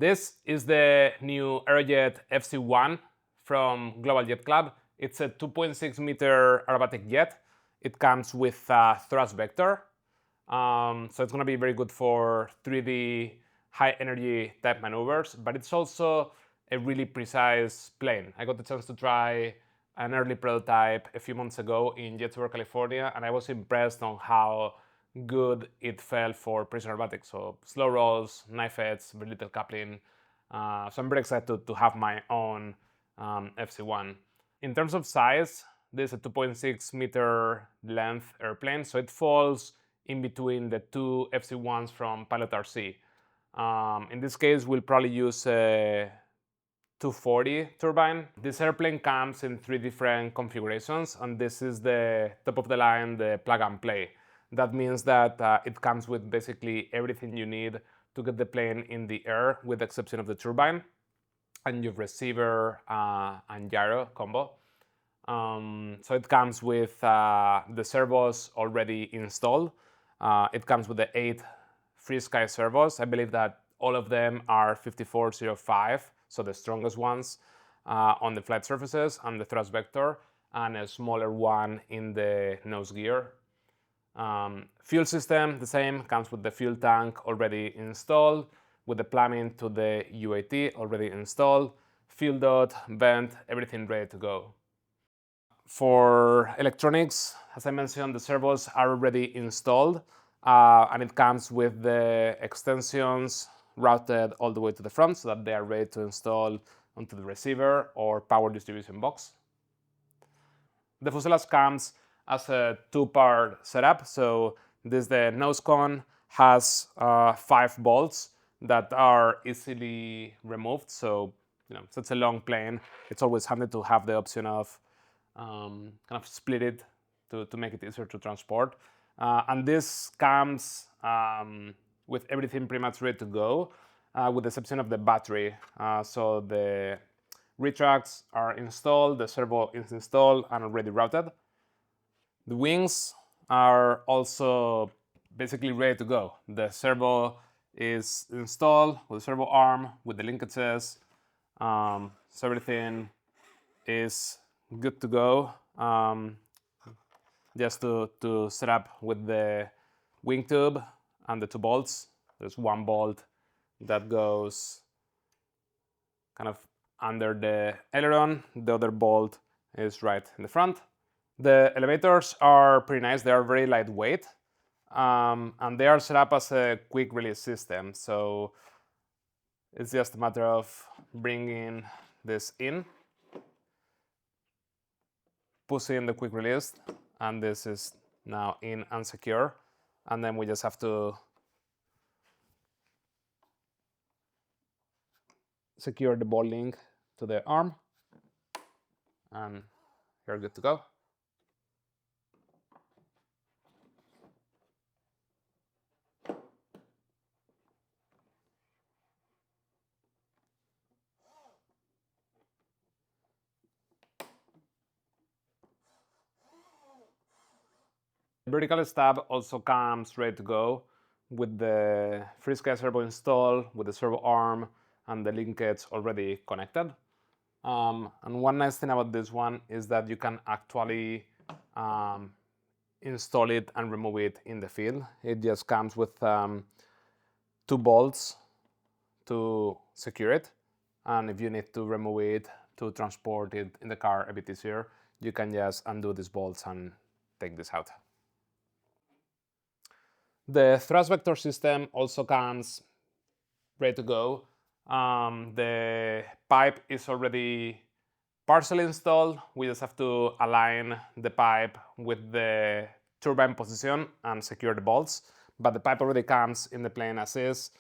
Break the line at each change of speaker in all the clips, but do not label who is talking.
This is the new Aerojet FC1 from Global Jet Club. It's a 2.6 meter aerobatic jet. It comes with a thrust vector, so it's going to be very good for 3D high energy type maneuvers, but it's also a really precise plane. I got the chance to try an early prototype a few months ago in Jettsburg, California, and I was impressed on how good it felt for precision aerobatics. So slow rolls, knife edge, very little coupling. So I'm very excited to have my own FC1. In terms of size, this is a 2.6 meter length airplane, so it falls in between the two FC1s from Pilot RC. In this case, we'll probably use a 240 turbine. This airplane comes in 3 different configurations, and this is the top of the line, the plug and play. That means that it comes with basically everything you need to get the plane in the air, with the exception of the turbine and your receiver and gyro combo. So it comes with the servos already installed. It comes with the 8 free sky servos. I believe that all of them are 5405, so the strongest ones on the flight surfaces and the thrust vector, and a smaller one in the nose gear. Fuel system, the same, comes with the fuel tank already installed, with the plumbing to the UAT already installed, fuel dot, vent, everything ready to go. For electronics, as I mentioned, the servos are already installed, and it comes with the extensions routed all the way to the front so that they are ready to install onto the receiver or power distribution box. The fuselage comes as a 2-part setup. So the nose cone has 5 bolts that are easily removed. So such a long plane, it's always handy to have the option of kind of split it to make it easier to transport. And this comes with everything pretty much ready to go, with the exception of the battery. So the retracts are installed, the servo is installed and already routed. The wings are also basically ready to go. The servo is installed with the servo arm, with the linkages, so everything is good to go. Just to set up with the wing tube and the 2 bolts. There's 1 bolt that goes kind of under the aileron. The other bolt is right in the front. The elevators are pretty nice. They are very lightweight, and they are set up as a quick release system. So it's just a matter of bringing this in, pushing the quick release, and this is now in and secure. And then we just have to secure the ball link to the arm, and you're good to go. The vertical stab also comes ready to go with the free sky servo installed, with the servo arm and the linkage already connected. And one nice thing about this one is that you can actually install it and remove it in the field. It just comes with 2 bolts to secure it, and if you need to remove it to transport it in the car a bit easier, you can just undo these bolts and take this out. The thrust vector system also comes ready to go. The pipe is already partially installed. We just have to align the pipe with the turbine position and secure the bolts. But the pipe already comes in the plane as is.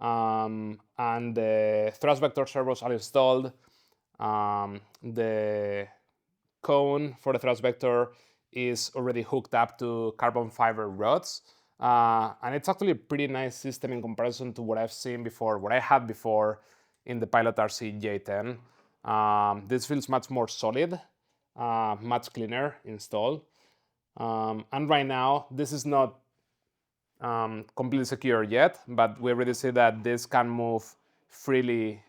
And the thrust vector servos are installed. The cone for the thrust vector is already hooked up to carbon fiber rods. And it's actually a pretty nice system in comparison to what I've seen before, what I had before in the Pilot RC J10. This feels much more solid, much cleaner install. And right now, this is not completely secure yet, but we already see that this can move freely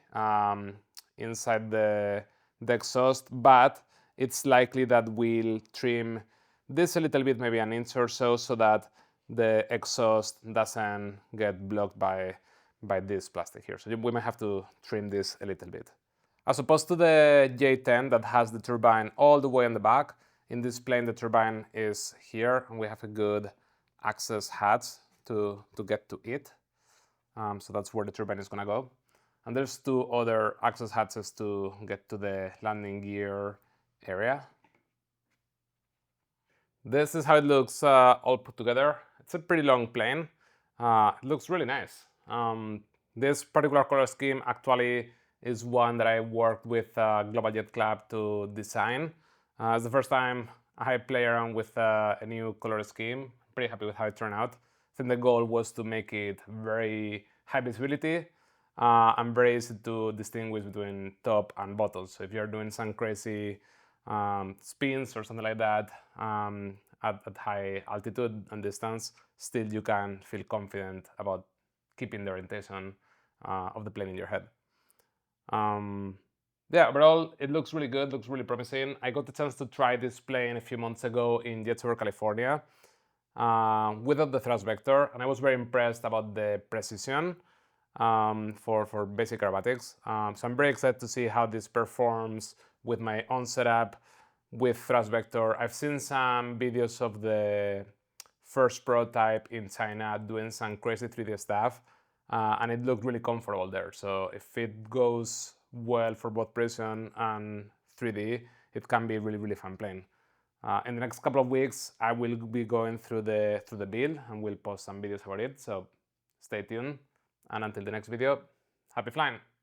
inside the exhaust, but it's likely that we'll trim this a little bit, maybe an inch or so that the exhaust doesn't get blocked by this plastic here. So we might have to trim this a little bit. As opposed to the J10 that has the turbine all the way on the back, in this plane the turbine is here and we have a good access hatch to get to it. So that's where the turbine is going to go. And there's two other access hatches to get to the landing gear area. This is how it looks all put together. It's a pretty long plane. It looks really nice. This particular color scheme actually is one that I worked with Global Jet Club to design. It's the first time I play around with a new color scheme. I'm pretty happy with how it turned out. I think the goal was to make it very high visibility and very easy to distinguish between top and bottom. So if you're doing some crazy spins or something like that at high altitude and distance, still you can feel confident about keeping the orientation of the plane in your head. Yeah, overall it looks really good, looks really promising. I got the chance to try this plane a few months ago in Jettour, California without the thrust vector, and I was very impressed about the precision for basic aerobatics. So I'm very excited to see how this performs with my own setup with thrust vector. I've seen some videos of the first prototype in China doing some crazy 3D stuff, and it looked really comfortable there. So if it goes well for both precision and 3D, it can be a really, really fun plane. In the next couple of weeks, I will be going through the build and we'll post some videos about it. So stay tuned. And until the next video, happy flying!